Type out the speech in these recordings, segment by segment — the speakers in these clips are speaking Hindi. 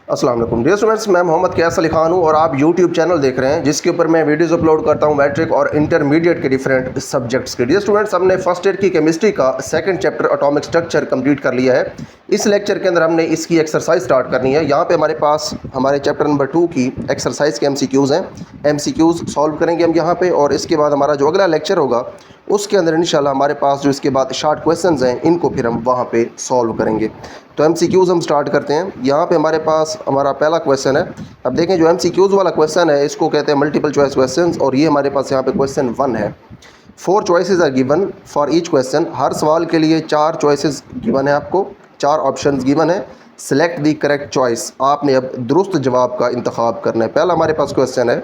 अस्सलाम वालेकुम डियर स्टूडेंट्स, मैं मोहम्मद कैस अली खान हूँ और आप यूट्यूब चैनल देख रहे हैं जिसके ऊपर मैं वीडियोस अपलोड करता हूँ मैट्रिक और इंटरमीडिएट के डिफरेंट सब्जेक्ट्स के। डियर स्टूडेंट्स, हमने फर्स्ट ईयर की केमिस्ट्री का second chapter atomic structure complete कर लिया है। इस लेक्चर के अंदर हमने इसकी एक्सरसाइज स्टार्ट करनी है। यहाँ पे हमारे पास हमारे चैप्टर नंबर 2 की एक्सरसाइज के MCQs हैं। MCQs सॉल्व करेंगे हम यहाँ पे, और इसके बाद हमारा जो अगला लेक्चर होगा उसके अंदर इंशाल्लाह हमारे पास जो इसके बाद शार्ट क्वेश्चंस हैं इनको फिर हम वहाँ पे सॉल्व करेंगे। तो MCQs हम स्टार्ट करते हैं। यहाँ पे हमारे पास हमारा पहला क्वेश्चन है। अब देखें, जो MCQs वाला क्वेश्चन है इसको कहते हैं मल्टीपल चॉइस क्वेश्चंस, और ये हमारे पास यहाँ पे क्वेश्चन 1 है। 4 choices are given for each question. हर सवाल के लिए 4 चॉइसेस गिवन है, आपको 4 ऑप्शन गिवन है। सिलेक्ट द करेक्ट चॉइस, आपने अब दुरुस्त जवाब का इंतखाब करना है। पहला हमारे पास क्वेश्चन है,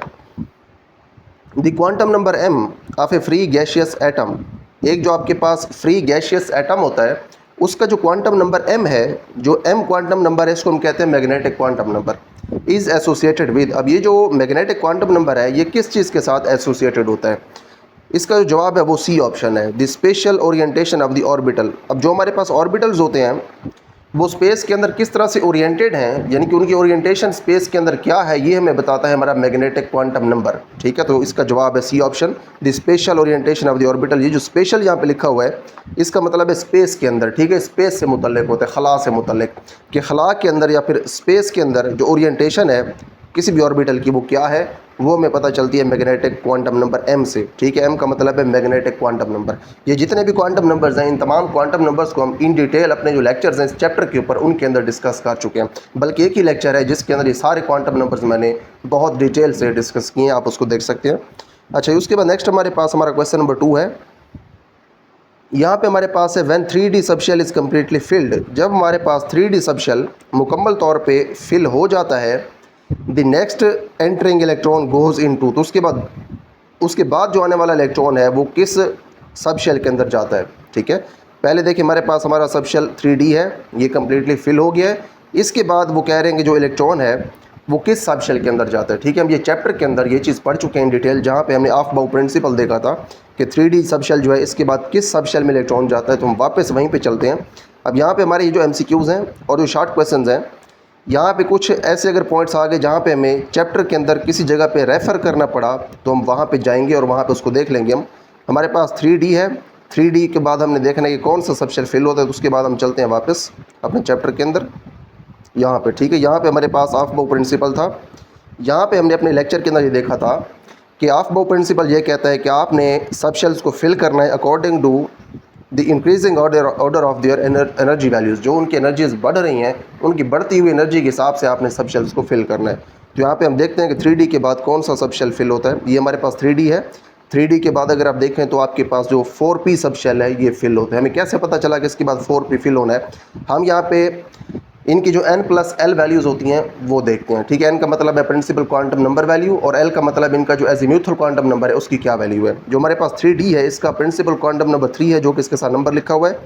the quantum number m of A free gaseous atom. एक जो आपके पास फ्री गैशियस एटम होता है उसका जो क्वांटम नंबर m है, जो m क्वांटम नंबर है इसको हम कहते हैं magnetic quantum number. Is associated with, अब ये जो मैग्नेटिक क्वांटम नंबर है ये किस चीज़ के साथ एसोसिएटेड होता है? इसका जो जवाब है वो सी ऑप्शन है, the spatial orientation of the orbital. अब जो हमारे पास ऑर्बिटल्स होते हैं वो स्पेस के अंदर किस तरह से ओरिएंटेड हैं, यानी कि उनकी ओरिएंटेशन स्पेस के अंदर क्या है, ये हमें बताता है हमारा मैग्नेटिक क्वांटम नंबर। ठीक है, तो इसका जवाब है C option, the spatial orientation of the orbital. ये जो स्पेशल यहाँ पे लिखा हुआ है इसका मतलब है स्पेस के अंदर। ठीक है, स्पेस से मुतल्लिक होता है, खला से मुतल्लिक, कि खला के अंदर या फिर स्पेस के अंदर जो ओरिएंटेशन है किसी भी ऑर्बिटल की वो क्या है, वो हमें पता चलती है मैग्नेटिक क्वांटम नंबर m से। ठीक है, m का मतलब है मैग्नेटिक क्वांटम नंबर। ये जितने भी क्वांटम नंबर्स हैं इन तमाम क्वांटम नंबर्स को हम इन डिटेल अपने जो लेक्चर्स हैं इस चैप्टर के ऊपर उनके अंदर डिस्कस कर चुके हैं। बल्कि एक ही लेक्चर है जिसके अंदर ये सारे क्वांटम नंबर्स मैंने बहुत डिटेल से डिस्कस किए हैं, आप उसको देख सकते हैं। अच्छा, उसके बाद नेक्स्ट हमारे पास हमारा क्वेश्चन नंबर 2 है। यहाँ पे हमारे पास है, when 3D subshell is completely field. जब हमारे पास 3D सबशेल मुकम्मल तौर पे फिल हो जाता है, the next entering electron goes into, तो उसके बाद जो आने वाला इलेक्ट्रॉन है वो किस सबशेल के अंदर जाता है? ठीक है, पहले देखिए हमारे पास हमारा सबशेल 3D है, ये कम्प्लीटली फिल हो गया है। इसके बाद वो कह रहे हैं कि जो इलेक्ट्रॉन है वो किस सबशेल के अंदर जाता है। ठीक है, हम ये चैप्टर के अंदर ये चीज़ पढ़ चुके हैं इन डिटेल, जहाँ पे हमने ऑफ बाउ प्रिंसिपल देखा था कि 3D सबशेल जो है इसके बाद किस सबशेल में इलेक्ट्रॉन जाता है। तो हम वापस वहीं पे चलते हैं। अब यहाँ पे हमारे ये जो MCQs हैं और जो शॉर्ट क्वेश्चंस हैं, यहाँ पे कुछ ऐसे अगर पॉइंट्स आ गए जहाँ पे हमें चैप्टर के अंदर किसी जगह पे रेफ़र करना पड़ा तो हम वहाँ पे जाएंगे और वहाँ पे उसको देख लेंगे हम। हमारे पास 3D है, 3D के बाद हमने देखना है कि कौन सा सबशेल फिल होता है, तो उसके बाद हम चलते हैं वापस अपने चैप्टर के अंदर यहाँ पे। ठीक है, यहाँ पे हमारे पास ऑफ बाउ प्रिंसिपल था। यहाँ पे हमने अपने लेक्चर के अंदर ये देखा था कि ऑफ बाउ प्रिंसिपल ये कहता है कि आपने सबशेल्स को फिल करना है according to the increasing order of their energy values. जो उनकी एनर्जीज बढ़ रही हैं उनकी बढ़ती हुई एनर्जी के हिसाब से आपने सबशेल्स को फिल करना है। तो यहाँ पे हम देखते हैं कि 3D के बाद कौन सा सबशेल फिल होता है। ये हमारे पास 3D है। 3D के बाद अगर आप देखें तो आपके पास जो 4p सबशेल है ये फिल होता है। हमें कैसे पता चला कि इसके बाद 4p फिल होना है? हम यहाँ पे इनकी जो n+l वैल्यूज़ होती हैं वो देखते हैं। ठीक है, n का मतलब है प्रिंसिपल क्वांटम नंबर वैल्यू, और l का मतलब इनका जो एजीम्यूथल क्वांटम नंबर है उसकी क्या वैल्यू है। जो हमारे पास 3D है इसका प्रिंसिपल क्वांटम नंबर 3 है, जो कि इसके साथ नंबर लिखा हुआ है।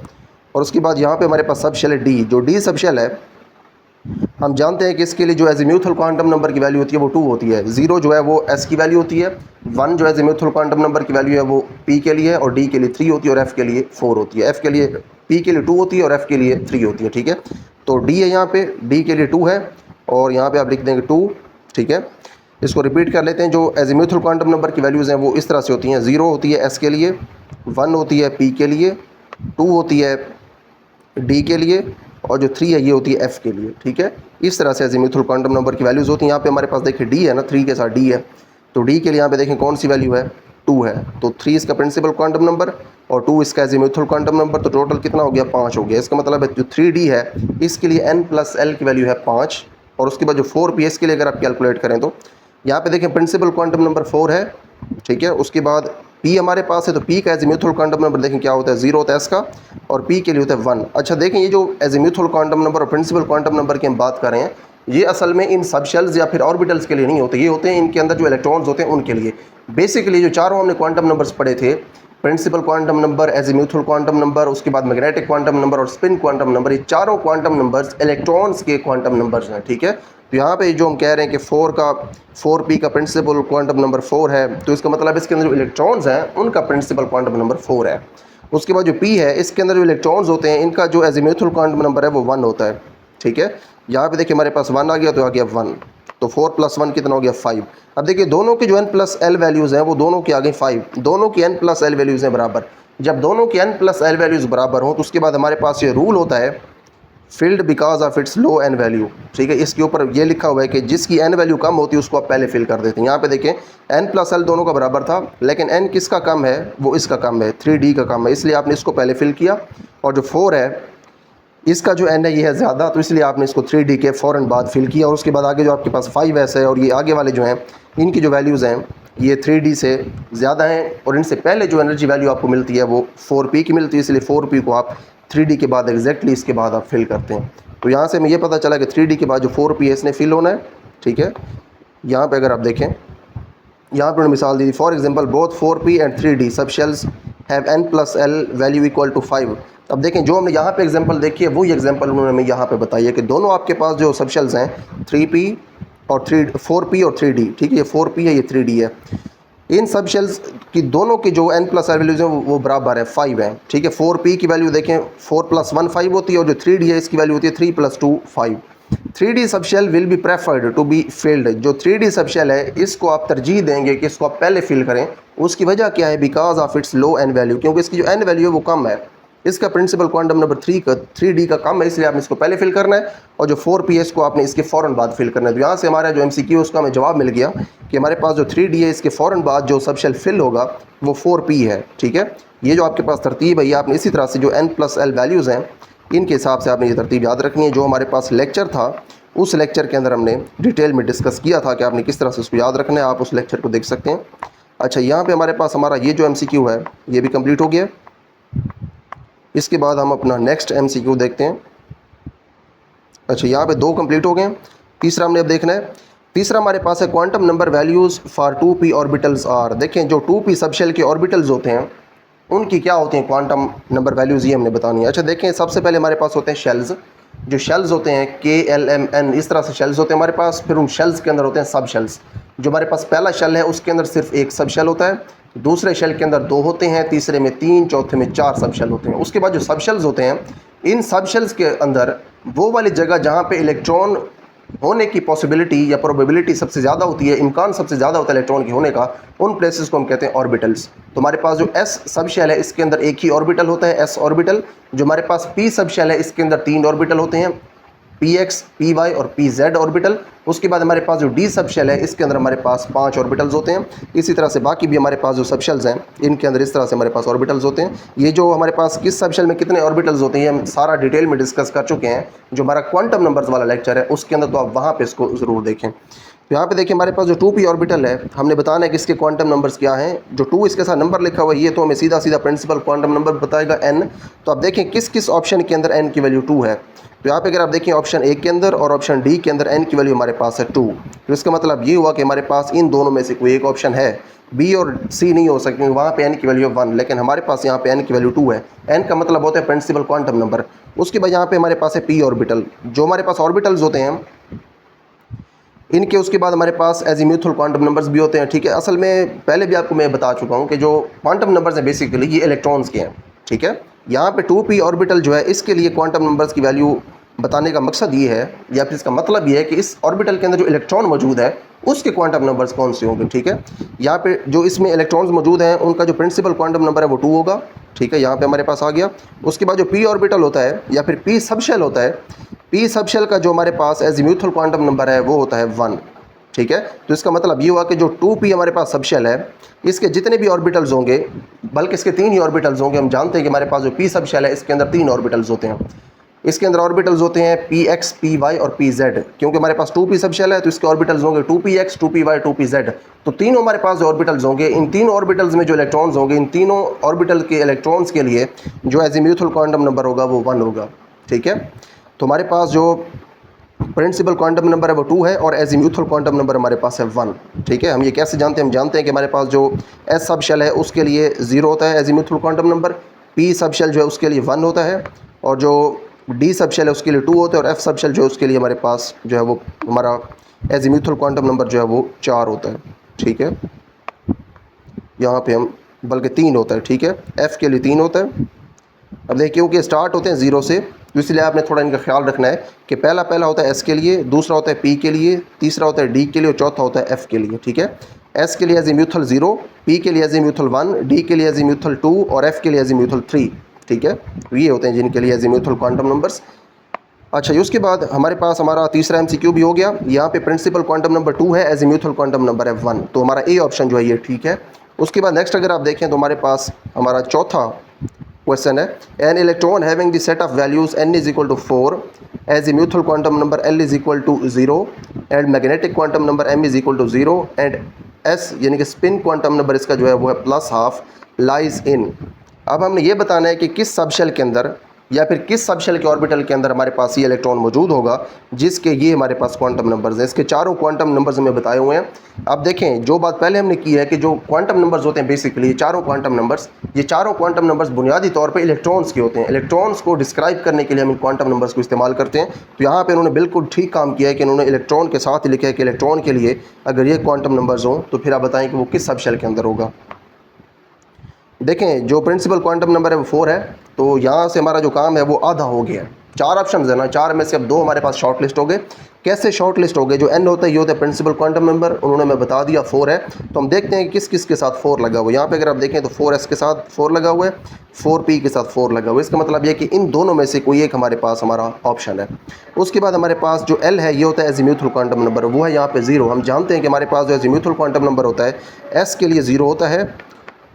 और उसके बाद यहाँ पे हमारे पास सबशेल है D। जो D सबशेल है हम जानते हैं कि इसके लिए जो एजीम्यूथल क्वांटम नंबर की वैल्यू होती है वो 2 होती है। 0 जो है वो S की वैल्यू होती है, 1 जो एजीम्यूथल क्वांटम नंबर की वैल्यू है वो P के लिए, और D के लिए 3 होती है, और F के लिए 4 होती है। F के लिए P के लिए 2 होती है और F के लिए 3 होती है। ठीक है, तो D है यहाँ पे, D के लिए 2 है और यहाँ पे आप लिख देंगे 2। ठीक है, इसको रिपीट कर लेते हैं। जो एजीम्यूथल क्वांटम नंबर की वैल्यूज़ हैं वो इस तरह से होती हैं, 0 होती है S के लिए, 1 होती है P के लिए, 2 होती है D के लिए, और जो 3 है ये होती है F के लिए। ठीक है, इस तरह से एजीम्यूथल क्वांटम नंबर की वैल्यूज़ होती हैं। यहाँ पे हमारे पास देखिए D है ना, 3 के साथ D है, तो D के लिए यहाँ पे देखें कौन सी वैल्यू है, 2 है। तो 3 इसका प्रिंसिपल क्वांटम नंबर और 2 इसका एजीम्यूथल क्वांटम नंबर, तो टोटल कितना हो गया, 5 हो गया। इसका मतलब है जो 3D है इसके लिए n+l की वैल्यू है 5, और उसके बाद जो 4p इसके लिए अगर आप कैलकुलेट करें तो यहाँ पे देखें प्रिंसिपल क्वांटम नंबर 4 है। ठीक है, उसके बाद P हमारे पास है, तो P का एजीम्यूथल क्वांटम नंबर देखें क्या होता है, 0 होता है इसका, और P के लिए होता है 1। अच्छा देखें, ये जो एजीम्यूथल क्वांटम नंबर और प्रिंसिपल क्वांटम नंबर की हम बात कर रहे हैं ये असल में इन सबशेल्स या फिर ऑर्बिटल्स के लिए नहीं होते, ये होते हैं इनके अंदर जो इलेक्ट्रॉन्स होते हैं उनके लिए। बेसिकली जो चारों हमने क्वांटम नंबर्स पढ़े थे, principal quantum number, azimuthal quantum number, उसके बाद मैग्नेटिक क्वांटम नंबर और स्पिन क्वांटम नंबर, ये चारों क्वांटम नंबर्स इलेक्ट्रॉन्स के क्वांटम नंबर्स हैं। ठीक है, तो यहाँ पे जो हम कह रहे हैं कि 4p का प्रिंसिपल क्वांटम नंबर 4 है, तो इसका मतलब इसके अंदर जो इलेक्ट्रॉन्स हैं उनका प्रिंसिपल क्वांटम नंबर 4 है। उसके बाद जो p है इसके अंदर जो इलेक्ट्रॉन्स होते हैं इनका जो एजीम्यूथल क्वांटम नंबर है वो 1 होता है। ठीक है, यहाँ पे देखिए हमारे पास 1 आ गया तो आ गया 1, तो 4 + 1 कितना हो गया 5। अब देखिए दोनों की जो n+l वैल्यूज़ हैं वो दोनों की आ गई 5, दोनों की n+l वैल्यूज़ हैं बराबर। जब दोनों की n+l वैल्यूज़ बराबर हों तो उसके बाद हमारे पास ये रूल होता है field because of its low n value. ठीक है, इसके ऊपर ये लिखा हुआ है कि जिसकी n वैल्यू कम होती है उसको आप पहले फिल कर देते हैं। यहाँ पे देखें n+l दोनों का बराबर था, लेकिन n किसका कम है, वो इसका कम है, 3d का कम है, इसलिए आपने इसको पहले फिल किया। और जो 4 है इसका जो n है ये है ज़्यादा, तो इसलिए आपने इसको 3d के फ़ौरन बाद फिल किया। और उसके बाद आगे जो आपके पास 5s है और ये आगे वाले जो हैं इनकी जो वैल्यूज़ हैं ये 3d से ज़्यादा हैं, और इनसे पहले जो एनर्जी वैल्यू आपको मिलती है वो 4p की मिलती है, इसलिए 4p को आप 3d के बाद एग्जैक्टली इसके बाद आप फिल करते हैं। तो यहाँ से हमें ये पता चला कि 3d के बाद जो 4p है इसने फिल होना है। ठीक है, यहाँ पर अगर आप देखें, यहाँ पर मिसाल दी, for example both 4p and 3d sub shells have n+l value equal to 5। अब देखें जो हमने यहाँ पे एग्जांपल देखी है वही एग्जांपल उन्होंने हमें यहाँ पे बताई है कि दोनों आपके पास जो सब शेल्स हैं 3p और 4p और 3d, ठीक है, ये 4p है ये 3d है, इन सब शेल्स की दोनों की जो n+l वैल्यूज हैं वो बराबर है 5 है। ठीक है, 4p की वैल्यू देखें 4 + 1 5 होती है, और जो 3d है इसकी वैल्यू होती है 3 + 2 5। 3d subshell will be preferred to be filled. जो 3d सब शेल है इसको आप तरजीह देंगे कि इसको आप पहले फिल करें। उसकी वजह क्या है, because of its low n value, क्योंकि इसकी जो n वैल्यू है वो कम है, इसका प्रिंसिपल क्वांटम नंबर 3d का कम है, इसलिए आपने इसको पहले फिल करना है। और जो 4p है इसको आपने इसके फ़ौरन बाद फिल करना है। तो यहाँ से हमारा जो MCQ उसका हमें जवाब मिल गया कि हमारे पास जो 3d है इसके फ़ौरन बाद जो सब शेल फिल होगा वो 4p है। ठीक है, ये जो आपके पास तरतीब है ये आपने इसी तरह से जो n+l वैल्यूज़ हैं इनके हिसाब से आपने ये तरतीब याद रखनी है। जो हमारे पास लेक्चर था उस लेक्चर के अंदर हमने डिटेल में डिस्कस किया था कि आपने किस तरह से उसको याद रखना है, आप उस लेक्चर को देख सकते हैं। अच्छा, यहाँ पे हमारे पास हमारा ये जो MCQ है ये भी कंप्लीट हो गया। इसके बाद हम अपना नेक्स्ट MCQ देखते हैं। अच्छा, यहाँ पे 2 कंप्लीट हो गए, तीसरा हमने अब देखना है। तीसरा हमारे पास है quantum number values for 2p orbitals are. देखें जो 2p सबशेल के ऑर्बिटल्स होते हैं उनकी क्या होती हैं क्वांटम नंबर वैल्यूज़, ये हमने बतानी है। अच्छा देखें, सबसे पहले हमारे पास होते हैं शेल्स। जो शेल्स होते हैं KLMN इस तरह से शेल्स होते हैं हमारे पास। फिर उन शेल्स के अंदर होते हैं सब शेल्स। जो हमारे पास पहला शेल है उसके अंदर सिर्फ एक सब शेल होता है, दूसरे शेल के अंदर 2 होते हैं, तीसरे में 3, चौथे में 4 सब शेल होते हैं। उसके बाद जो सब शेल्स होते हैं इन सब शेल्स के अंदर वो वाली जगह जहाँ पे इलेक्ट्रॉन होने की पॉसिबिलिटी या प्रोबेबिलिटी सबसे ज़्यादा होती है, इम्कान सबसे ज़्यादा होता है इलेक्ट्रॉन के होने का, उन प्लेसेस को हम कहते हैं ऑर्बिटल्स। तो हमारे पास जो S सब शेल है इसके अंदर एक ही ऑर्बिटल होता है, S ऑर्बिटल। जो हमारे पास P सब शेल है इसके अंदर 3 ऑर्बिटल होते हैं, PX, PY और PZ ऑर्बिटल। उसके बाद हमारे पास जो D सब शेल है इसके अंदर हमारे पास 5 ऑर्बिटल्स होते हैं। इसी तरह से बाकी भी हमारे पास जो सब शेल्स हैं इनके अंदर इस तरह से हमारे पास ऑर्बिटल्स होते हैं। ये जो हमारे पास किस सब शेल में कितने ऑर्बिटल्स होते हैं हम सारा डिटेल में डिस्कस कर चुके हैं। जो हमारा क्वांटम नंबर्स वाला लेक्चर है उसके अंदर तो आप वहाँ पर इसको ज़रूर देखें। तो यहाँ पे देखिए हमारे पास जो 2p ऑर्बिटल है हमने बताना है कि इसके क्वांटम नंबर्स क्या हैं। जो 2 इसके साथ नंबर लिखा हुआ है ये तो हमें सीधा सीधा प्रिंसिपल क्वांटम नंबर बताएगा n। तो आप देखें किस किस ऑप्शन के अंदर n की वैल्यू 2 है। तो यहाँ पे अगर आप देखें ऑप्शन ए के अंदर और ऑप्शन डी के अंदर n की वैल्यू हमारे पास है 2। तो इसका मतलब ये हुआ कि हमारे पास इन दोनों में से कोई एक ऑप्शन है, बी और सी नहीं हो सकते, वहाँ पे n की वैल्यू 1, लेकिन हमारे पास यहाँ पे n की वैल्यू 2 है। n का मतलब होता है प्रिंसिपल क्वांटम नंबर। उसके बाद यहाँ पे हमारे पास है p ऑर्बिटल। जो हमारे पास ऑर्बिटल्स होते हैं इनके उसके बाद हमारे पास एजीम्यूथल क्वांटम नंबर्स भी होते हैं। ठीक है, असल में पहले भी आपको मैं बता चुका हूँ कि जो क्वांटम नंबर्स हैं बेसिकली ये इलेक्ट्रॉन्स के हैं। ठीक है, यहाँ पे 2p ऑर्बिटल जो है इसके लिए क्वांटम नंबर्स की वैल्यू बताने का मकसद ये है या फिर इसका मतलब ये है कि इस ऑर्बिटल के अंदर जो इलेक्ट्रॉन मौजूद है उसके क्वांटम नंबर्स कौन से होंगे। ठीक है, यहाँ पे जो इसमें इलेक्ट्रॉन्स मौजूद हैं उनका जो प्रिंसिपल क्वांटम नंबर है वो 2 होगा। ठीक है, यहाँ पे हमारे पास आ गया। उसके बाद जो p ऑर्बिटल होता है या फिर p सब शेल होता है, p सब शेल का जो हमारे पास एजीम्यूथल क्वांटम नंबर है वो होता है 1। ठीक है, तो इसका मतलब ये हुआ कि जो 2p हमारे पास सब शेल है इसके जितने भी ऑर्बिटल्स होंगे, बल्कि इसके 3 ही ऑर्बिटल्स होंगे। हम जानते हैं कि हमारे पास जो p सब शेल है इसके अंदर 3 ऑर्बिटल्स होते हैं। इसके अंदर ऑर्बिटल्स होते हैं px, py और pz। क्योंकि हमारे पास 2p सब शेल है तो इसके ऑर्बिटल्स होंगे 2px, 2py, 2pz। तो तीनों हमारे पास जो ऑर्बिटल्स होंगे इन तीनों ऑर्बिटल्स में जो इलेक्ट्रॉन्स होंगे इन तीनों ऑर्बिटल के इलेक्ट्रॉन्स के लिए जो एजीम्यूथल क्वांटम नंबर होगा वो 1 होगा। ठीक है, तो हमारे पास जो प्रिंसिपल क्वांटम नंबर है वो 2 है और एजीम्यूथल क्वांटम नंबर हमारे पास है 1। ठीक है, हम ये कैसे जानते हैं, हम जानते हैं कि हमारे पास जो S सब शेल है उसके लिए 0 होता है azimuthal quantum number, P subshell जो है उसके लिए 1 होता है, और जो D सब शेल है उसके लिए 2 होता है, और F सब शेल जो है उसके लिए हमारे पास जो है वो हमारा एजीम्यूथल क्वांटम नंबर जो है वो 4 होता है। ठीक है, यहाँ पे हम बल्कि 3 होता है। ठीक है, F के लिए 3 होता है। अब देखिए क्योंकि स्टार्ट होते हैं 0 से तो इसलिए आपने थोड़ा इनका ख्याल रखना है कि पहला होता है एस के लिए, दूसरा होता है पी के लिए, तीसरा होता है डी के लिए और चौथा होता है एफ के लिए। ठीक है, एस के लिए एजीम्यूथल 0, पी के लिए एजीम्यूथल 1, डी के लिए एजीम्यूथल 2 और एफ के लिए एजीम्यूथल 3। ठीक है, तो ये होते हैं जिनके लिए एजीम्यूथल क्वांटम नंबर्स। अच्छा, उसके बाद हमारे पास हमारा तीसरा एमसीक्यू भी हो गया। यहाँ पे प्रिंसिपल क्वांटम नंबर 2 है, एजीम्यूथल क्वांटम नंबर है 1, तो हमारा ए ऑप्शन जो है ये ठीक है। उसके बाद नेक्स्ट अगर आप देखें तो हमारे पास हमारा चौथा क्वेश्चन है, an electron having the set of values n is equal to 4, azimuthal quantum number l is equal to 0 and magnetic quantum number m is equal to 0 and s यानी कि स्पिन क्वांटम नंबर इसका जो है वो है +12 लाइज इन। अब हमने ये बताना है कि किस सबशेल के अंदर या फिर किस सबशेल के ऑर्बिटल के अंदर हमारे पास ये इलेक्ट्रॉन मौजूद होगा जिसके ये हमारे पास क्वांटम नंबर्स हैं। इसके चारों क्वांटम नंबर्स हमें बताए हुए हैं। अब देखें, जो बात पहले हमने की है कि जो क्वांटम नंबर्स होते हैं बेसिकली ये चारों क्वांटम नंबर्स बुनियादी तौर पे इलेक्ट्रॉन्स के होते हैं। इलेक्ट्रॉन्स को डिस्क्राइब करने के लिए हम इन क्वांटम नंबर्स को इस्तेमाल करते हैं। तो यहाँ पर उन्होंने बिल्कुल ठीक काम किया है कि उन्होंने इलेक्ट्रॉन के साथ ही लिखा है कि इलेक्ट्रॉन के लिए अगर ये क्वांटम नंबर्स हों तो फिर आप बताएँ कि वो किस सबशेल के अंदर होगा। देखें, जो प्रिंसिपल क्वांटम नंबर है वो 4 है, तो यहाँ से हमारा जो काम है वो आधा हो गया। 4 ऑप्शन है ना, 4 में से अब 2 हमारे पास शॉर्ट लिस्ट हो गए। कैसे शॉर्ट लिस्ट हो गए? जो n होता है ये होता है प्रिंसिपल क्वांटम नंबर, उन्होंने मैं बता दिया 4 है। तो हम देखते हैं कि किस किस के साथ 4 लगा हुआ है। यहाँ पे अगर आप देखें तो 4s के साथ 4 लगा हुआ है, 4p के साथ 4 लगा हुआ है। इसका मतलब ये कि इन दोनों में से कोई एक हमारे पास हमारा ऑप्शन है। उसके बाद हमारे पास जो l है ये होता है एजीम्यूथल क्वांटम नंबर, वो है यहाँ पे 0। हम जानते हैं कि हमारे पास जो एजीम्यूथल क्वांटम नंबर होता है s के लिए 0 होता है,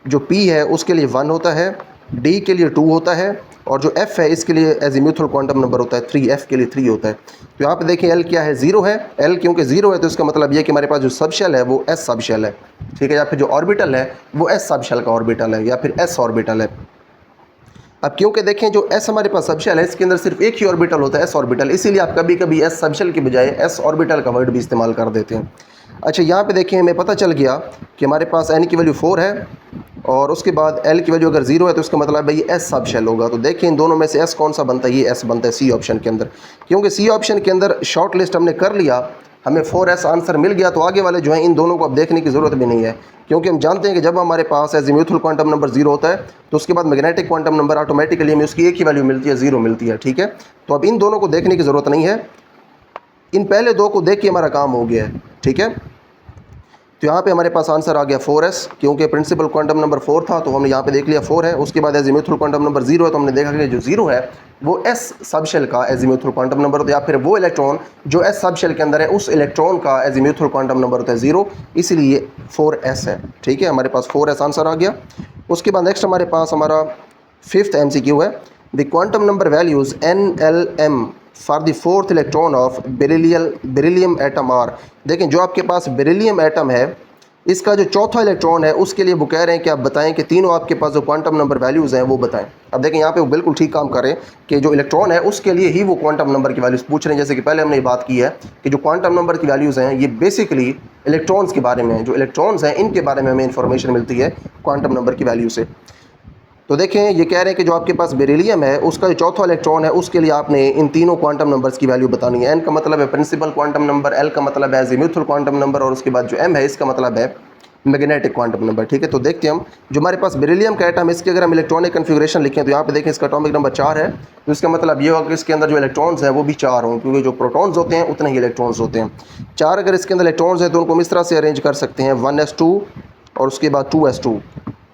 जो p है उसके लिए 1 होता है, d के लिए 2 होता है और जो f है इसके लिए एजीम्यूथल क्वांटम नंबर होता है 3, f के लिए 3 होता है। तो यहाँ पे देखें l क्या है, 0 है। l क्योंकि 0 है तो इसका मतलब ये कि हमारे पास जो सबशेल है वो s सबशेल है। ठीक है, या फिर जो ऑर्बिटल है वो s सबशेल का ऑर्बिटल है या फिर s ऑर्बिटल है। अब क्योंकि देखें जो s हमारे पास सबशेल है इसके अंदर सिर्फ एक ही ऑर्बिटल होता है, s ऑर्बिटल, इसीलिए आप कभी कभी s सबशेल के बजाय s ऑर्बिटल का वर्ड भी इस्तेमाल कर देते हैं। अच्छा, यहाँ पे देखें हमें पता चल गया कि हमारे पास n की वैल्यू 4 है और उसके बाद l की वैल्यू अगर 0 है तो इसका मतलब है ये s सबशेल होगा। तो देखें इन दोनों में से s कौन सा बनता है, ये s बनता है सी ऑप्शन के अंदर। क्योंकि सी ऑप्शन के अंदर शॉर्ट लिस्ट हमने कर लिया, हमें 4s आंसर मिल गया, तो आगे वाले जो हैं इन दोनों को अब देखने की ज़रूरत भी नहीं है। क्योंकि हम जानते हैं कि जब हमारे पास एजीम्यूथल क्वांटम नंबर 0 होता है तो उसके बाद मैग्नेटिक क्वांटम नंबर ऑटोमेटिकली हमें उसकी एक ही वैल्यू मिलती है, 0 मिलती है। ठीक है, तो अब इन दोनों को देखने की ज़रूरत नहीं है, इन पहले 2 को देख के हमारा काम हो गया है। ठीक है, तो यहाँ पे हमारे पास आंसर आ गया 4s, क्योंकि प्रिंसिपल क्वांटम नंबर 4 था तो हमने यहाँ पे देख लिया 4 है। उसके बाद एजीम्यूथल क्वांटम नंबर 0 है तो हमने देखा कि जो 0 है वो s सबशेल का एजीम्यूथल क्वांटम नंबर होता है, या फिर वो इलेक्ट्रॉन जो s सबशेल के अंदर है उस इलेक्ट्रॉन का एजीम्यूथल क्वांटम नंबर होता है 0, इसलिए 4s है। ठीक है, हमारे पास 4s आंसर आ गया। उसके बाद नेक्स्ट हमारे पास हमारा 5th MCQ है, the quantum number values NLM for the 4th electron of beryllium atom are. देखें, जो आपके पास बेरिलियम एटम है इसका जो चौथा इलेक्ट्रॉन है उसके लिए वो कह रहे हैं कि आप बताएं कि तीनों आपके पास जो क्वांटम नंबर वैल्यूज़ हैं वो बताएं। अब देखें यहाँ पे वो बिल्कुल ठीक काम कर रहे हैं कि जो इलेक्ट्रॉन है उसके लिए ही वो क्वांटम नंबर की वैल्यूज़ पूछ रहे हैं। जैसे कि पहले हमने ये बात की है कि जो क्वांटम नंबर की वैल्यूज़ हैं ये बेसिकली इलेक्ट्रॉन्स के बारे में हैं। जो इलेक्ट्रॉन्स हैं इनके बारे में हमें इंफॉर्मेशन मिलती है क्वांटम नंबर की वैल्यू से। तो देखें, ये कह रहे हैं कि जो आपके पास बेरिलियम है उसका जो चौथा इलेक्ट्रॉन है उसके लिए आपने इन तीनों क्वांटम नंबर्स की वैल्यू बतानी है। n का मतलब है प्रिंसिपल क्वांटम नंबर, l का मतलब है एजीम्यूथल क्वांटम नंबर और उसके बाद जो m है इसका मतलब है मैग्नेटिक क्वांटम नंबर। ठीक है, तो देखते हैं हम जो हमारे पास बेरिलियम का एटम, इसके अगर हम इलेक्ट्रॉनिक कन्फिगरेशन लिखें तो यहाँ पे देखें इसका एटॉमिक नंबर 4 है। तो इसका मतलब ये होगा कि इसके अंदर जो इलेक्ट्रॉन्स हैं वो भी 4 हों, क्योंकि जो प्रोटॉन्स होते हैं उतने ही इलेक्ट्रॉन्स होते हैं। 4 अगर इसके अंदर इलेक्ट्रॉन्स हैं तो उनको हम इस तरह से अरेंज कर सकते हैं 1s2 और उसके बाद 2s2।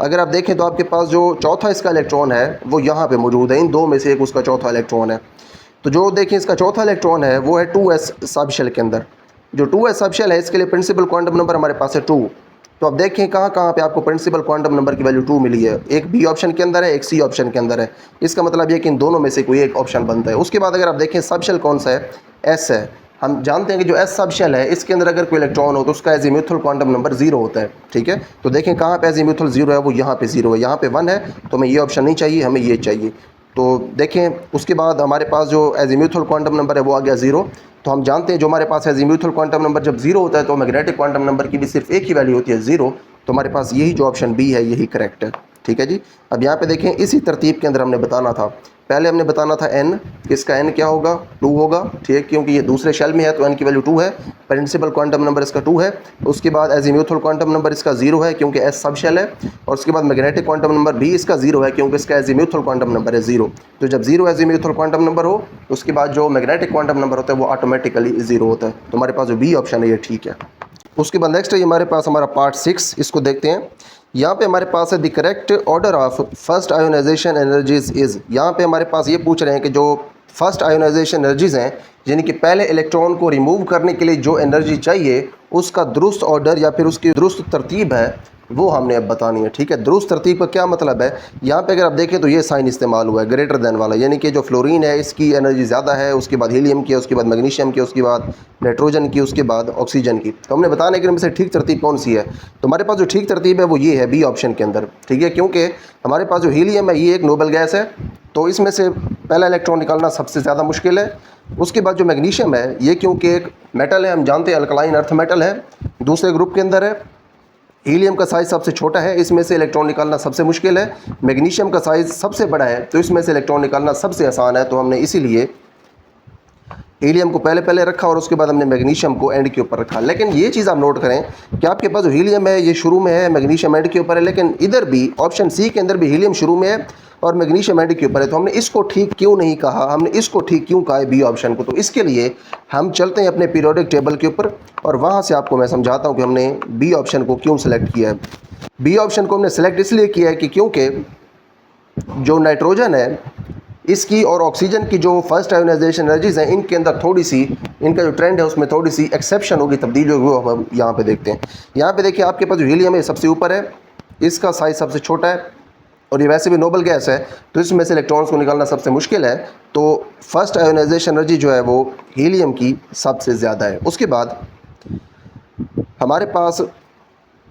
अगर आप देखें तो आपके पास जो चौथा इसका इलेक्ट्रॉन है वो यहाँ पे मौजूद है, इन 2 में से एक उसका चौथा इलेक्ट्रॉन है। तो जो देखें इसका चौथा इलेक्ट्रॉन है वो है 2s सबशेल के अंदर। जो 2s सबशेल है इसके लिए प्रिंसिपल क्वांटम नंबर हमारे पास है 2। तो अब देखें कहाँ कहाँ पे आपको प्रिंसिपल क्वांटम नंबर की वैल्यू 2 मिली है, एक बी ऑप्शन के अंदर है, एक सी ऑप्शन के अंदर है। इसका मतलब ये कि इन दोनों में से कोई एक ऑप्शन बनता है। उसके बाद अगर आप देखें सबशेल कौन सा है, एस है। हम जानते हैं कि जो एस सबशेल है इसके अंदर अगर कोई इलेक्ट्रॉन हो तो उसका एजीम्यूथल क्वांटम नंबर 0 होता है। ठीक है, तो देखें कहाँ पे एजीम्यूथल 0 है, वो यहाँ पे 0 है, यहाँ पे 1 है, तो हमें ये ऑप्शन नहीं चाहिए, हमें ये चाहिए। तो देखें उसके बाद हमारे पास जो एजीम्यूथल क्वांटम नंबर है वो आ गया 0। तो हम जानते हैं जो हमारे पास एजीम्यूथल क्वांटम नंबर जब 0 होता है तो मैग्नेटिक क्वांटम नंबर की भी सिर्फ एक ही वैल्यू होती है 0। तो हमारे पास यही जो ऑप्शन बी है यही करेक्ट है। ठीक है जी। अब यहाँ पे देखें इसी तरतीब के अंदर हमने बताना था, पहले हमने बताना था n, इसका n क्या होगा 2 होगा, ठीक है, क्योंकि ये दूसरे शेल में है तो n की वैल्यू 2 है। प्रिंसिपल क्वांटम नंबर इसका 2 है। उसके बाद एजीम्यूथल क्वांटम नंबर इसका 0 है क्योंकि s सब शेल है। और उसके बाद मैग्नेटिक क्वांटम नंबर भी इसका 0 है क्योंकि इसका एजीम्यूथल क्वांटम नंबर है 0। तो जब 0 एजीम्यूथल क्वांटम नंबर हो उसके बाद जो मैग्नेटिक क्वांटम नंबर होता है वो ऑटोमेटिकली 0 होता है। तो हमारे पास जो बी ऑप्शन है ये ठीक है। उसके बाद नेक्स्ट है हमारे पास हमारा पार्ट 6, इसको देखते हैं। यहाँ पे हमारे पास है the correct order of first ionisation energies is. यहाँ पे हमारे पास ये पूछ रहे हैं कि जो फर्स्ट आयोनाइजेशन एनर्जीज़ हैं, यानी कि पहले इलेक्ट्रॉन को रिमूव करने के लिए जो एनर्जी चाहिए उसका दुरुस्त ऑर्डर या फिर उसकी दुरुस्त तरतीब है वो हमने अब बतानी है, ठीक है। दुरुस्त तरतीब का क्या मतलब है, यहाँ पे अगर आप देखें तो ये साइन इस्तेमाल हुआ है ग्रेटर देन वाला, यानी कि जो फ्लोरीन है इसकी एनर्जी ज़्यादा है, उसके बाद हीलियम की, उसके बाद मैग्नीशियम की, उसके बाद नाइट्रोजन की, उसके बाद ऑक्सीजन की। तो हमने बताने कि इनमें से ठीक तरतीब कौन सी है। तो हमारे पास जो ठीक तरतीब है वो ये है बी ऑप्शन के अंदर, ठीक है, क्योंकि हमारे पास जो हीलियम है ये एक नोबल गैस है तो इसमें से पहला इलेक्ट्रॉन निकालना सबसे ज़्यादा मुश्किल है। उसके बाद जो मैग्नीशियम है ये क्योंकि एक मेटल है, हम जानते हैं अल्कलाइन अर्थ मेटल है, दूसरे ग्रुप के अंदर है। हीलियम का साइज़ सबसे छोटा है, इसमें से इलेक्ट्रॉन निकालना सबसे मुश्किल है। मैग्नीशियम का साइज़ सबसे बड़ा है तो इसमें से इलेक्ट्रॉन निकालना सबसे आसान है। तो हमने इसीलिए हीलियम को पहले रखा और उसके बाद हमने मैग्नीशियम को एंड के ऊपर रखा। लेकिन ये चीज़ आप नोट करें कि आपके पास जो हीलियम है ये शुरू में है, मैग्नीशियम एंड के ऊपर है, लेकिन इधर भी ऑप्शन सी के अंदर भी हीलियम शुरू में है और मैग्नीशियम एंड के ऊपर है। तो हमने इसको ठीक क्यों नहीं कहा, हमने इसको ठीक क्यों कहा है बी ऑप्शन को। तो इसके लिए हम चलते हैं अपने पीरियोडिक टेबल के ऊपर और वहाँ से आपको मैं समझाता हूँ कि हमने बी ऑप्शन को क्यों सेलेक्ट किया है। बी ऑप्शन को हमने सेलेक्ट इसलिए किया है कि क्योंकि जो नाइट्रोजन है इसकी और ऑक्सीजन की जो फर्स्ट आयोनाइजेशन एनर्जीज हैं इनके अंदर थोड़ी सी, इनका जो ट्रेंड है उसमें थोड़ी सी एक्सेप्शन होगी, तब्दील होगी, वो हम यहाँ पे देखते हैं। यहाँ पे देखिए आपके पास जो हीलियम है सबसे ऊपर है, इसका साइज़ सबसे छोटा है और ये वैसे भी नोबल गैस है तो इसमें से इलेक्ट्रॉन्स को निकालना सबसे मुश्किल है। तो फर्स्ट आयोनाइजेशन एनर्जी जो है वो हीलियम की सबसे ज़्यादा है। उसके बाद हमारे पास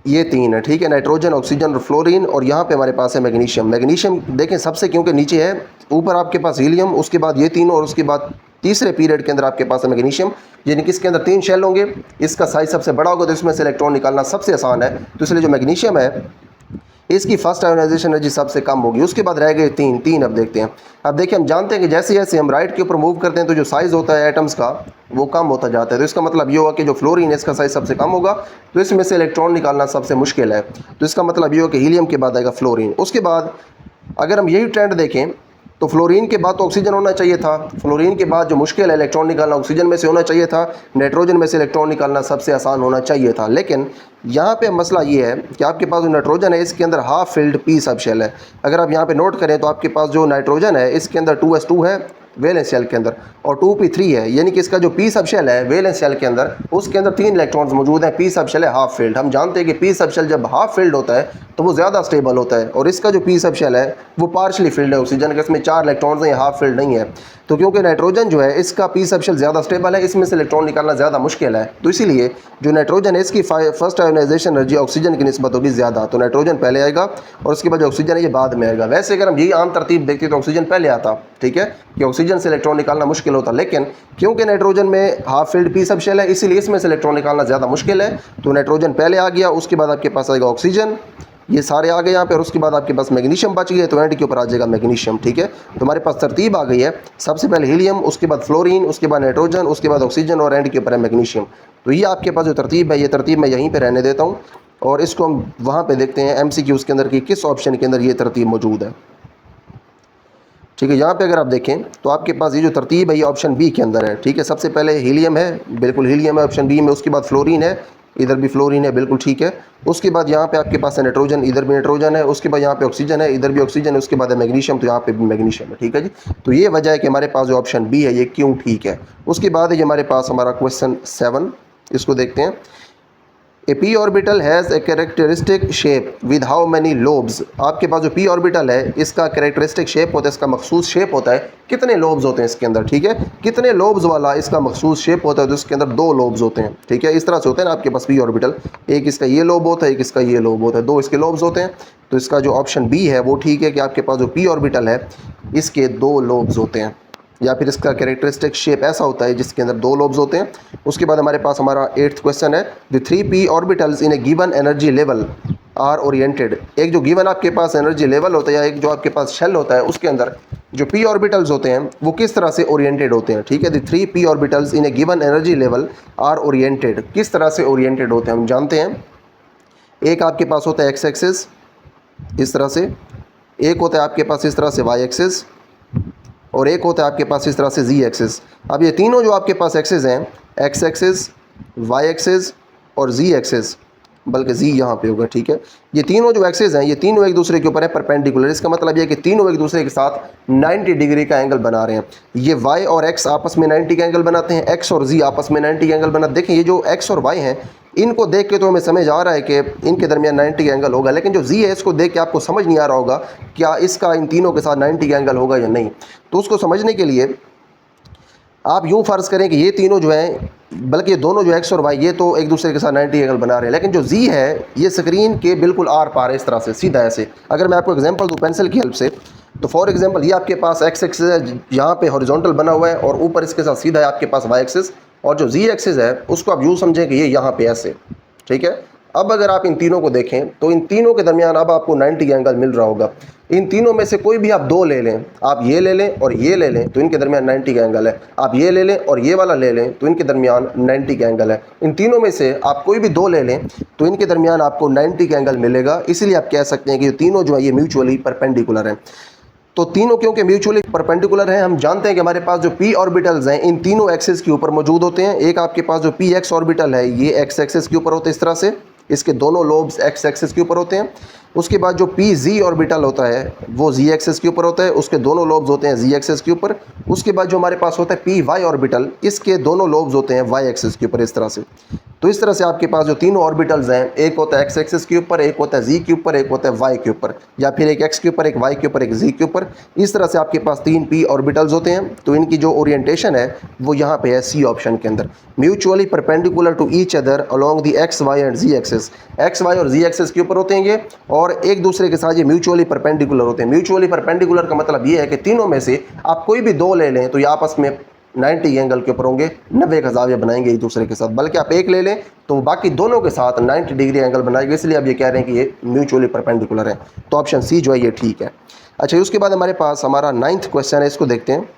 ये 3 है, ठीक है, नाइट्रोजन, ऑक्सीजन और फ्लोरीन, और यहाँ पे हमारे पास है मैग्नीशियम। मैग्नीशियम देखें सबसे क्योंकि नीचे है, ऊपर आपके पास हीलियम, उसके बाद ये तीनों और उसके बाद तीसरे पीरियड के अंदर आपके पास है मैग्नीशियम, यानी कि इसके अंदर 3 शेल होंगे, इसका साइज़ सबसे बड़ा होगा तो इसमें से इलेक्ट्रॉन निकालना सबसे आसान है। तो इसलिए जो मैग्नीशियम है इसकी फर्स्ट आयोनाइजेशन एनर्जी सबसे कम होगी। उसके बाद रह गए 3 अब देखते हैं। अब देखिए हम जानते हैं कि जैसे जैसे हम राइट के ऊपर मूव करते हैं तो जो साइज़ होता है एटम्स का वो कम होता जाता है। तो इसका मतलब ये होगा कि जो फ्लोरीन है इसका साइज़ सबसे कम होगा तो इसमें से इलेक्ट्रॉन निकालना सबसे मुश्किल है। तो इसका मतलब ये होगा कि हीलियम के बाद आएगा फ्लोरीन। उसके बाद अगर हम यही ट्रेंड देखें तो फ्लोरीन के बाद तो ऑक्सीजन होना चाहिए था, फ्लोरीन के बाद जो मुश्किल है इलेक्ट्रॉन निकालना ऑक्सीजन में से होना चाहिए था, नाइट्रोजन में से इलेक्ट्रॉन निकालना सबसे आसान होना चाहिए था। लेकिन यहाँ पे मसला ये है कि आपके पास जो नाइट्रोजन है इसके अंदर half filled P subshell है। अगर आप यहाँ पे नोट करें तो आपके पास जो नाइट्रोजन है इसके अंदर 2s2 है वैलेंस शेल के अंदर और 2p3 है, यानी कि इसका जो पी सब शेल है वैलेंस शेल के अंदर उसके अंदर 3 इलेक्ट्रॉन्स मौजूद हैं। पी सब शेल है हाफ फील्ड। हम जानते हैं कि पी सब शेल जब हाफ फील्ड होता है तो वो ज़्यादा स्टेबल होता है और इसका जो पी सब शेल है वो पार्शली फील्ड है ऑक्सीजन के, इसमें 4 इलेक्ट्रॉन्स हैं, हाफ फील्ड नहीं है। तो क्योंकि नाइट्रोजन जो है इसका पी सब शेल ज़्यादा स्टेबल है, इसमें से इलेक्ट्रॉन निकालना ज़्यादा मुश्किल है, तो इसीलिए जो नाइट्रोजन है इसकी फर्स्ट आयोनाइजेशन एनर्जी ऑक्सीजन की निस्बत होगी ज़्यादा। तो नाइट्रोजन पहले आएगा और उसके बाद जो ऑक्सीजन है ये बाद में आएगा। वैसे अगर हम यही आम तरतीब देखते तो ऑक्सीजन पहले आता, ठीक है, कि ऑक्सीजन से इलेक्ट्रॉन निकालना मुश्किल होता, लेकिन क्योंकि नाइट्रोजन में half filled P subshell है इसीलिए इसमें से इलेक्ट्रॉन निकालना ज़्यादा मुश्किल है। तो नाइट्रोजन पहले आ गया, उसके बाद आपके पास आएगा ऑक्सीजन, ये सारे आ गए यहाँ पे, और उसके बाद आपके पास मैग्नीशियम बच गए तो एंड के ऊपर आ जाएगा मैग्नीशियम, ठीक है। तो हमारे पास तरतीब आ गई है, सबसे पहले हीलियम, उसके बाद फ्लोरीन, उसके बाद नाइट्रोजन, उसके बाद ऑक्सीजन और एंड के ऊपर है मैग्नीशियम। तो ये आपके पास जो तरतीब है ये तरतीब मैं यहीं पे रहने देता हूँ और इसको हम वहाँ पे देखते हैं MCQs के अंदर कि किस ऑप्शन के अंदर ये तरतीब मौजूद है, ठीक है। यहाँ पे अगर आप देखें तो आपके पास ये जो तरतीब है ये ऑप्शन बी के अंदर है, ठीक है। सबसे पहले हीलियम है, बिल्कुल हीलियम है ऑप्शन बी में, उसके बाद फ्लोरीन है, इधर भी फ्लोरीन है, बिल्कुल ठीक है। उसके बाद यहाँ पे आपके पास है नाइट्रोजन, इधर भी नाइट्रोजन है, उसके बाद यहाँ पे ऑक्सीजन है, इधर भी ऑक्सीजन है, उसके बाद है मैग्नीशियम, तो यहाँ पे भी मैग्नीशियम है, ठीक है जी। तो ये वजह है कि हमारे पास जो ऑप्शन बी है ये क्यों ठीक है। उसके बाद है हमारे पास हमारा क्वेश्चन 7, इसको देखते हैं। A P orbital has a characteristic shape with how many lobes. आपके पास जो पी ऑर्बिटल है इसका कैरेक्टरिस्टिक शेप होता है, इसका मखसूस शेप होता है, कितने लोब्स होते हैं इसके अंदर, ठीक है, कितने लोब्स वाला इसका मखसूस शेप होता है, तो इसके अंदर 2 लोब्स होते हैं, ठीक है। इस तरह से होते हैं ना आपके पास पी ऑर्बिटल, एक इसका ये लोब होता है, एक इसका ये लोब होता है, 2 इसके लोब्स होते हैं। तो इसका जो ऑप्शन बी है वो ठीक है कि आपके पास जो पी ऑर्बिटल है इसके 2 लोब्स होते हैं, या फिर इसका कैरेक्टरिस्टिक शेप ऐसा होता है जिसके अंदर 2 लोब्स होते हैं। उसके बाद हमारे पास हमारा 8th क्वेश्चन है, the 3p orbitals in a given energy level are oriented, एक जो गिवन आपके पास एनर्जी लेवल होता है या एक जो आपके पास शेल होता है उसके अंदर जो p ऑर्बिटल्स होते हैं वो किस तरह से ओरिएंटेड होते हैं, ठीक है। The 3 p orbitals in a given energy level are oriented, किस तरह से ओरिएंटेड होते हैं हम जानते हैं। एक आपके पास होता है एक्स एक्सिस इस तरह से, एक होता है आपके पास इस तरह से वाई एक्सिस, और एक होता है आपके पास इस तरह से जी एक्सिस। अब ये तीनों जो आपके पास एक्सिस हैं, एक्स एक्सिस, वाई एक्सिस और जी एक्सिस, बल्कि जी यहाँ पे होगा, ठीक है। ये तीनों जो एक्सिस हैं ये तीनों एक दूसरे के ऊपर है परपेंडिकुलर। इसका मतलब ये कि तीनों एक दूसरे के साथ 90 डिग्री का एंगल बना रहे हैं। ये वाई और एक्स आपस में 90 का एंगल बनाते हैं, एक्स और जी आपस में 90 का एंगल बनाते हैं। देखें ये जो एक्स और वाई हैं इनको देख के तो हमें समझ आ रहा है कि इनके दरमियान 90 का एंगल होगा, लेकिन जो जी है इसको देख के आपको समझ नहीं आ रहा होगा क्या इसका इन तीनों के साथ 90 का एंगल होगा या नहीं। तो उसको समझने के लिए आप यूँ फ़र्ज़ करें कि ये तीनों जो हैं, बल्कि ये दोनों जो एक्स और वाई ये तो एक दूसरे के साथ 90 एंगल बना रहे हैं, लेकिन जो जी है ये स्क्रीन के बिल्कुल आर पार है, इस तरह से सीधा ऐसे। अगर मैं आपको एग्जांपल दूँ पेंसिल की हेल्प से, तो फॉर एग्जांपल ये आपके पास एक्स एक्सिस है, यहाँ पे हॉरिजॉन्टल बना हुआ है और ऊपर इसके साथ सीधा है आपके पास वाई एक्सिस, और जो जी एक्सिस है उसको आप यूँ समझें कि ये यहाँ पे ऐसे, ठीक है। अब अगर आप इन तीनों को देखें तो इन तीनों के दरमियान अब आपको 90 का एंगल मिल रहा होगा। इन तीनों में से कोई भी आप दो ले लें, आप ये ले लें और ये ले लें तो इनके दरमियान 90 का एंगल है, आप ये ले लें और ये वाला ले लें तो इनके दरमियान 90 का एंगल है। इन तीनों में से आप कोई भी दो ले लें तो इनके दरमियान आपको 90 का एंगल मिलेगा। इसीलिए आप कह सकते हैं कि ये तीनों जो है ये म्यूचुअली परपेंडिकुलर हैं। तो तीनों क्योंकि म्यूचुअली परपेंडिकुलर हैं, हम जानते हैं कि हमारे पास जो p ऑर्बिटल्स हैं इन तीनों एक्सिस के ऊपर मौजूद होते हैं। एक आपके पास जो p x ऑर्बिटल है ये x एक्सिस के ऊपर होता है इस तरह से, इसके दोनों लोब्स x एक्सिस के ऊपर होते हैं। उसके बाद जो p z ऑर्बिटल होता है वो z एक्सिस के ऊपर होता है, उसके दोनों लोब्स होते हैं z एक्सिस के ऊपर। उसके बाद जो हमारे पास होता है p y ऑर्बिटल, इसके दोनों लोब्स होते हैं y एक्सिस के ऊपर इस तरह से। तो इस तरह से आपके पास जो तीनों ऑर्बिटल्स हैं, एक होता है x एक्सिस के ऊपर, एक होता है z के ऊपर, एक होता है y के ऊपर, या फिर एक x के ऊपर, एक y के ऊपर, एक z के ऊपर। इस तरह से आपके पास 3 p ऑर्बिटल्स होते हैं। तो इनकी जो ओरिएंटेशन है वो यहाँ पे है सी ऑप्शन के अंदर, mutually perpendicular to each other along the x y and z axis. x y और z एक्सिस के ऊपर होते हैं ये, और एक दूसरे के साथ ये म्यूचुअली परपेंडिकुलर होते हैं। म्यूचुअली परपेंडिकुलर का मतलब ये है कि तीनों में से आप कोई भी दो ले लें तो ये आपस में 90 एंगल के ऊपर होंगे, 90 का ज़ाविया बनाएंगे एक दूसरे के साथ। बल्कि आप एक ले लें तो बाकी दोनों के साथ 90 डिग्री एंगल बनाएंगे, इसलिए आप ये कह रहे हैं कि ये म्यूचुअली परपेंडिकुलर है। तो ऑप्शन सी जो है ये ठीक है। अच्छा, उसके बाद हमारे पास हमारा 9th क्वेश्चन है, इसको देखते हैं।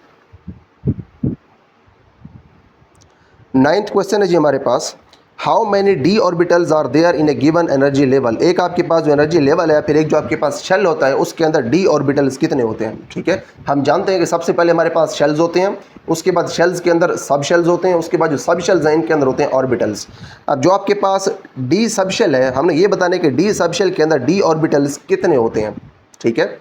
9th क्वेश्चन है जी हमारे पास, how many d orbitals are there in a given energy level. एक आपके पास जो एनर्जी लेवल है, फिर एक जो आपके पास शेल होता है उसके अंदर डी ऑर्बिटल्स कितने होते हैं, ठीक है। हम जानते हैं कि सबसे पहले हमारे पास शेल्स होते हैं, उसके बाद शेल्स के अंदर सब शेल्स होते हैं, उसके बाद जो सब शेल्स हैं इनके अंदर होते हैं ऑर्बिटल्स। अब जो आपके पास डी सब शेल है, हमने ये बताने कि डी सब शेल के अंदर डी ऑर्बिटल्स कितने होते हैं, ठीक है।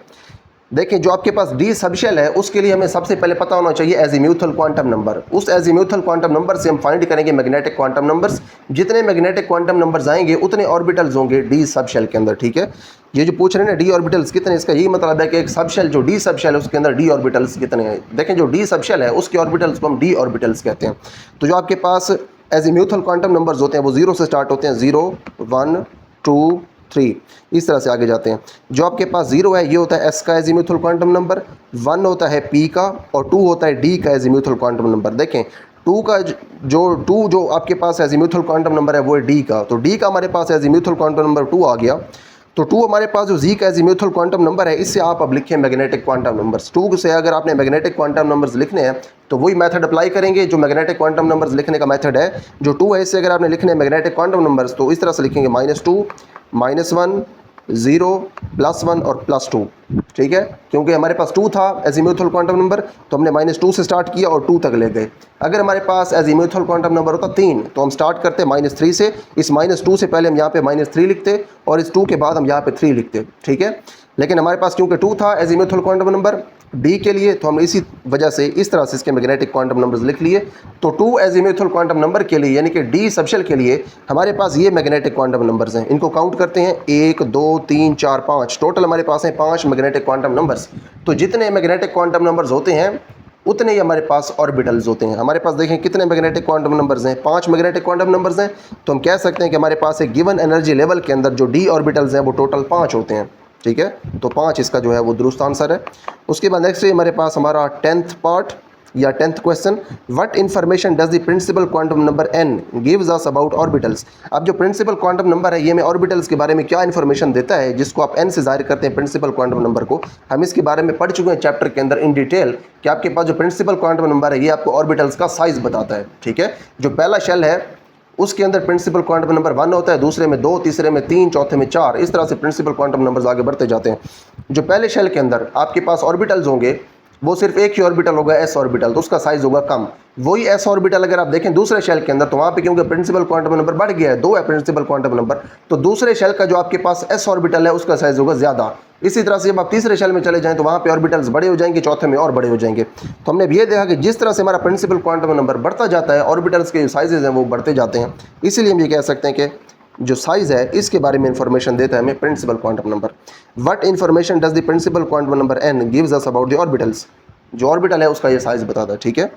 देखिए जो आपके पास डी सबशेल है उसके लिए हमें सबसे पहले पता होना चाहिए एजीम्यूथल क्वांटम नंबर। उस एजीम्यूथल क्वांटम नंबर से हम फाइंड करेंगे मैग्नेटिक क्वांटम नंबर्स। जितने मैग्नेटिक क्वांटम नंबर्स आएंगे उतने ऑर्बिटल्स होंगे डी सबशेल के अंदर, ठीक है। ये जो पूछ रहे हैं ना डी ऑर्बिटल्स कितने, इसका यही मतलब है कि एक सबशेल जो डी सबशेल है उसके अंदर डी ऑर्बिटल्स कितने हैं। देखें जो डी सबशेल है उसके ऑर्बिटल्स को हम डी ऑर्बिटल्स कहते हैं। तो जो आपके पास एजीम्यूथल क्वांटम नंबर्स होते हैं वो 0 से स्टार्ट होते हैं, 0 1 2 3 इस तरह से आगे जाते हैं। जो आपके पास 0 है ये होता है एस का एजीम्यूथल क्वांटम नंबर, 1 होता है पी का, और 2 होता है डी का एजीम्यूथल क्वांटम नंबर। देखें 2 का जो आपके पास एजीम्यूथल क्वांटम नंबर है वो है डी का, तो डी का हमारे पास एजीम्यूथल क्वांटम नंबर 2 आ गया। तो 2 हमारे पास जो जी का एजीम्यूथल क्वांटम नंबर है, इससे आप अब लिखें मैग्नेटिक क्वांटम नंबर्स। 2 से अगर आपने मैग्नेटिक क्वांटम नंबर्स लिखने हैं तो वही मेथड अप्लाई करेंगे जो मैग्नेटिक क्वांटम नंबर्स लिखने का मेथड है। जो 2 है इससे अगर आपने लिखने हैं मैग्नेटिक क्वांटम नंबर्स तो इस तरह से लिखेंगे -2 -1 0 +1 और +2, ठीक है। क्योंकि हमारे पास 2 था एजीम्यूथल क्वांटम नंबर तो हमने -2 से स्टार्ट किया और 2 तक ले गए। अगर हमारे पास एजीम्यूथल क्वांटम नंबर होता 3 तो हम स्टार्ट करते -3 से, इस -2 से पहले हम यहाँ पे -3 लिखते और इस 2 के बाद हम यहाँ पे 3 लिखते, ठीक है। लेकिन हमारे पास क्योंकि 2 था एजीम्यूथल क्वांटम नंबर डी के लिए तो हमने इसी वजह से इस तरह से इसके मैग्नेटिक क्वांटम नंबर्स लिख लिए। तो 2 एजीम्यूथल क्वांटम नंबर के लिए यानी कि डी सबशेल के लिए हमारे पास ये मैग्नेटिक क्वांटम नंबर्स हैं। इनको काउंट करते हैं 1 2 3 4 5, टोटल हमारे पास हैं 5 मैग्नेटिक क्वांटम नंबर्स। तो जितने मैग्नेटिक क्वांटम नंबर्स होते हैं उतने ही हमारे पास ऑर्बिटल्स होते हैं। हमारे पास देखें कितने मैग्नेटिक क्वांटम नंबर्स हैं, 5 मैग्नेटिक क्वांटम नंबर्स हैं। तो हम कह सकते हैं कि हमारे पास एक गिवन एनर्जी लेवल के अंदर जो डी ऑर्बिटल्स हैं वो टोटल 5 होते हैं, ठीक है। तो 5 इसका जो है वो दुरुस्त आंसर है। उसके बाद नेक्स्ट हमारे पास हमारा 10th पार्ट या 10th question, what information does the principal quantum number n gives us about orbitals. अब जो प्रिंसिपल क्वांटम नंबर है ये हमें ऑर्बिटल्स के बारे में क्या इन्फॉर्मेशन देता है, जिसको आप n से जाहिर करते हैं प्रिंसिपल क्वांटम नंबर को। हम इसके बारे में पढ़ चुके हैं चैप्टर के अंदर इन डिटेल कि आपके पास जो प्रिंसिपल क्वांटम नंबर है ये आपको ऑर्बिटल्स का साइज बताता है। ठीक है, जो पहला शेल है उसके अंदर प्रिंसिपल क्वांटम नंबर 1 होता है, दूसरे में 2, तीसरे में 3, चौथे में 4, इस तरह से प्रिंसिपल क्वांटम नंबर्स आगे बढ़ते जाते हैं। जो पहले शेल के अंदर आपके पास ऑर्बिटल्स होंगे वो सिर्फ एक ही ऑर्बिटल होगा s ऑर्बिटल, तो उसका साइज होगा कम। वही s ऑर्बिटल अगर आप देखें दूसरे शेल के अंदर तो वहाँ पे क्योंकि प्रिंसिपल क्वांटम नंबर बढ़ गया है, 2 है प्रिंसिपल क्वांटम नंबर, तो दूसरे शेल का जो आपके पास s ऑर्बिटल है उसका साइज होगा ज़्यादा। इसी तरह से जब आप तीसरे शेल में चले जाएं तो वहाँ पे ऑर्बिटल्स बड़े हो जाएंगे, चौथे में और बड़े हो जाएंगे। तो हमने ये देखा कि जिस तरह से हमारा प्रिंसिपल क्वांटम नंबर बढ़ता जाता है ऑर्बिटल्स के जो साइजेज हैं वो बढ़ते जाते हैं। इसीलिए हम ये कह सकते हैं कि जो साइज़ है इसके बारे में इंफॉर्मेशन देता है हमें principal quantum number. What information does the principal quantum number n gives us about the orbitals. जो ऑर्बिटल है उसका ये साइज बताता है। ठीक है,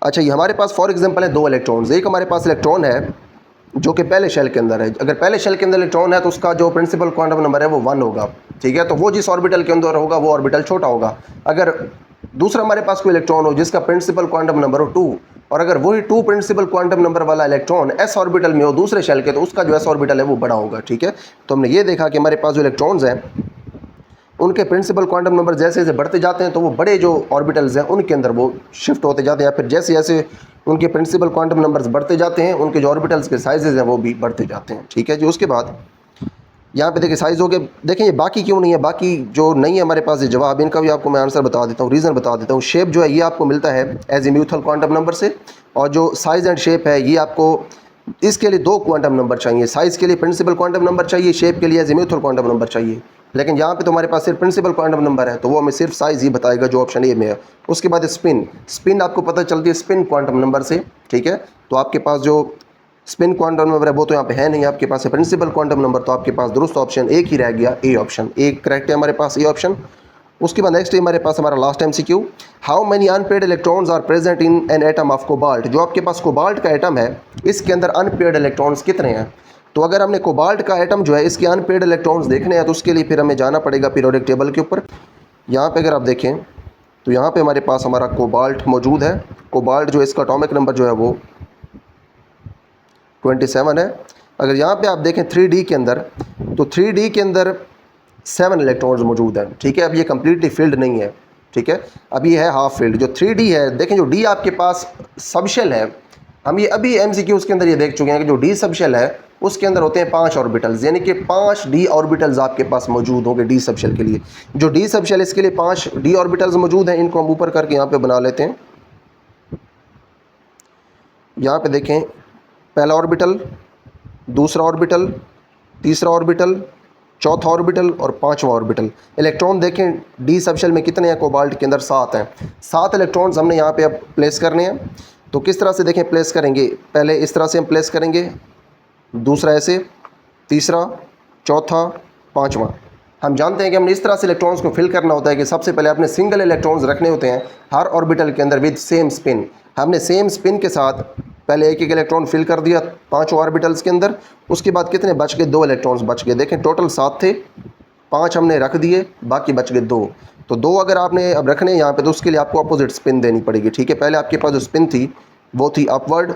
अच्छा ये हमारे पास फॉर एग्जांपल है 2 इलेक्ट्रॉन्स। एक हमारे पास इलेक्ट्रॉन है जो कि पहले शेल के अंदर है। अगर पहले शेल के अंदर इलेक्ट्रॉन है तो उसका जो प्रिंसिपल क्वांटम नंबर है वो 1 होगा। ठीक है, तो वो जिस ऑर्बिटल के अंदर होगा वो ऑर्बिटल छोटा होगा। अगर दूसरा हमारे पास कोई इलेक्ट्रॉन हो जिसका प्रिंसिपल क्वांटम नंबर हो 2, और अगर वही 2 प्रिंसिपल क्वांटम नंबर वाला इलेक्ट्रॉन s ऑर्बिटल में हो दूसरे शेल के, तो उसका जो s ऑर्बिटल है वो बड़ा होगा। ठीक है, तो हमने ये देखा कि हमारे पास जो इलेक्ट्रॉन्स हैं उनके प्रिंसिपल क्वांटम नंबर जैसे जैसे बढ़ते जाते हैं तो वो बड़े जो ऑर्बिटल्स हैं उनके अंदर वो शिफ्ट होते जाते हैं, या फिर जैसे जैसे उनके प्रिंसिपल क्वांटम नंबर्स बढ़ते जाते हैं उनके जो ऑर्बिटल्स के साइजेज हैं वो भी बढ़ते जाते हैं। ठीक है जी, उसके बाद यहाँ पे देखिए साइज हो गया। देखें ये बाकी क्यों नहीं है, बाकी जो नहीं है हमारे पास ये जवाब, इनका भी आपको मैं आंसर बता देता हूँ, रीज़न बता देता हूँ। शेप जो है ये आपको मिलता है एजीम्यूथल क्वांटम नंबर से, और जो साइज़ एंड शेप है ये आपको इसके लिए 2 क्वांटम नंबर चाहिए। साइज़ के लिए प्रिंसिपल क्वांटम नंबर चाहिए, शेप के लिए एजीम्यूथल क्वांटम नंबर चाहिए। लेकिन यहाँ पे तो हमारे पास सिर्फ प्रिंसिपल क्वांटम नंबर है तो वो हमें सिर्फ साइज़ ही बताएगा जो ऑप्शन ए में है। उसके बाद स्पिन आपको पता चलती है स्पिन क्वांटम नंबर से। ठीक है, तो आपके पास जो स्पिन क्वांटम नंबर है वो तो यहाँ पे है नहीं, आपके पास है प्रिंसिपल क्वांटम नंबर, तो आपके पास दुरुस्त ऑप्शन एक ही रह गया, ए ऑप्शन। एक करेक्ट है हमारे पास, ए ऑप्शन। उसके बाद नेक्स्ट है हमारे पास हमारा last MCQ, how many unpaired electrons are present in an atom of cobalt. जो आपके पास कोबाल्ट का एटम है इसके अंदर अनपेयर्ड इलेक्ट्रॉन्स कितने हैं। तो अगर हमने कोबाल्ट का एटम जो है इसके अनपेयर्ड इलेक्ट्रॉन्स देखने हैं तो उसके लिए फिर हमें जाना पड़ेगा पीरियोडिक टेबल के ऊपर। यहाँ पे अगर आप देखें तो यहाँ पे हमारे पास हमारा कोबाल्ट मौजूद है। कोबाल्ट जो इसका एटॉमिक नंबर जो है वो 27 है। अगर यहाँ पे आप देखें 3D के अंदर, तो 3D के अंदर 7 इलेक्ट्रॉन्स मौजूद हैं। ठीक है, अब ये कम्प्लीटली फील्ड नहीं है। ठीक है, अब ये है हाफ फील्ड। जो 3D है देखें, जो D आपके पास सबशेल है, हम ये अभी MCQ के अंदर ये देख चुके हैं कि जो D सबशेल है उसके अंदर होते हैं 5 ऑर्बिटल्स, यानी कि 5 D ऑर्बिटल्स आपके पास मौजूद होंगे D सबशेल के लिए। जो D सबशेल इसके लिए 5 D ऑर्बिटल्स मौजूद हैं, इनको हम ऊपर करके यहाँ पे बना लेते हैं। यहाँ पे देखें पहला ऑर्बिटल, दूसरा ऑर्बिटल, तीसरा ऑर्बिटल, चौथा ऑर्बिटल और 5वां ऑर्बिटल। इलेक्ट्रॉन देखें D सबशेल में कितने हैं, कोबाल्ट के अंदर 7 हैं। 7 इलेक्ट्रॉन्स हमने यहाँ पे अब प्लेस करने हैं। तो किस तरह से देखें प्लेस करेंगे, पहले इस तरह से हम प्लेस करेंगे, दूसरा ऐसे, तीसरा, चौथा, 5वां। हम जानते हैं कि हमने इस तरह से इलेक्ट्रॉन्स को फिल करना होता है कि सबसे पहले आपने सिंगल इलेक्ट्रॉन्स रखने होते हैं हर ऑर्बिटल के अंदर विद सेम स्पिन। हमने सेम स्पिन के साथ पहले एक एक इलेक्ट्रॉन फिल कर दिया 5 ऑर्बिटल्स के अंदर। उसके बाद कितने बच गए, 2 इलेक्ट्रॉन्स बच गए। देखें टोटल 7 थे, 5 हमने रख दिए, बाकी बच गए 2। तो 2 अगर आपने अब रखने यहाँ पे तो उसके लिए आपको अपोजिट स्पिन देनी पड़ेगी। ठीक है, पहले आपके पास जो स्पिन थी वो थी अपवर्ड,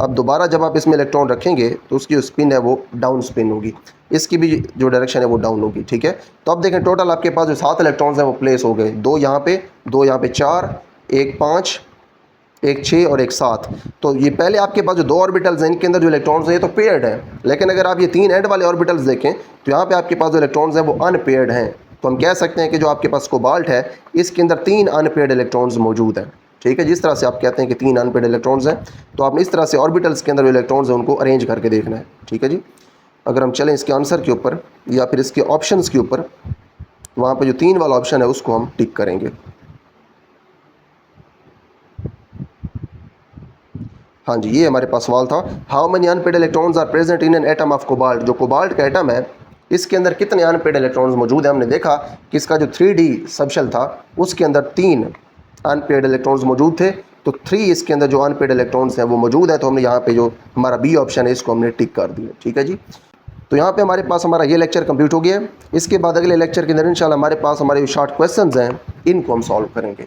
अब दोबारा जब आप इसमें इलेक्ट्रॉन रखेंगे तो उसकी जो स्पिन है वो डाउन स्पिन होगी, इसकी भी जो डायरेक्शन है वो डाउन होगी। ठीक है, तो अब देखें टोटल आपके पास जो 7 इलेक्ट्रॉन्स हैं वो प्लेस हो गए, 2 यहाँ पे, 2 यहाँ पे, 4, 1 5, 1 6 और 1 7। तो ये पहले आपके पास जो 2 ऑर्बिटल्स हैं इनके अंदर जो इलेक्ट्रॉन्स हैं ये तो पेयर्ड हैं, लेकिन अगर आप ये 3 एंड वाले ऑर्बिटल्स देखें तो यहाँ पे आपके पास जो इलेक्ट्रॉन्स हैं वो अनपेयर्ड हैं। तो हम कह सकते हैं कि जो आपके पास कोबाल्ट है इसके अंदर 3 अनपेयर्ड इलेक्ट्रॉन्स मौजूद हैं। ठीक है, जिस तरह से आप कहते हैं कि 3 अनपेयर्ड इलेक्ट्रॉन्स हैं, तो आपने इस तरह से ऑर्बिटल्स के अंदर जो इलेक्ट्रॉन्स हैं उनको अरेंज करके देखना है। ठीक है जी, अगर हम चलें इसके आंसर के ऊपर या फिर इसके ऑप्शंस के ऊपर, वहाँ पे जो 3 वाला ऑप्शन है उसको हम टिक करेंगे। हाँ जी, ये हमारे पास सवाल था, how many unpaired electrons are present in an atom of cobalt. जो कोबाल्ट का एटम है इसके अंदर कितने अनपेयर्ड इलेक्ट्रॉन्स मौजूद हैं। हमने देखा कि इसका जो 3D सबशेल था उसके अंदर 3 अनपेयर्ड इलेक्ट्रॉन्स मौजूद थे, तो 3 इसके अंदर जो अनपेयर्ड इलेक्ट्रॉन्स हैं वो मौजूद है। तो हमने यहाँ पे जो हमारा बी ऑप्शन है इसको हमने टिक कर दिया। ठीक है जी, तो यहाँ पे हमारे पास हमारा ये लेक्चर कंप्लीट हो गया है। इसके बाद अगले लेक्चर के अंदर इंशाल्लाह हमारे पास हमारे जो शॉर्ट क्वेश्चंस हैं इनको हम सॉल्व करेंगे।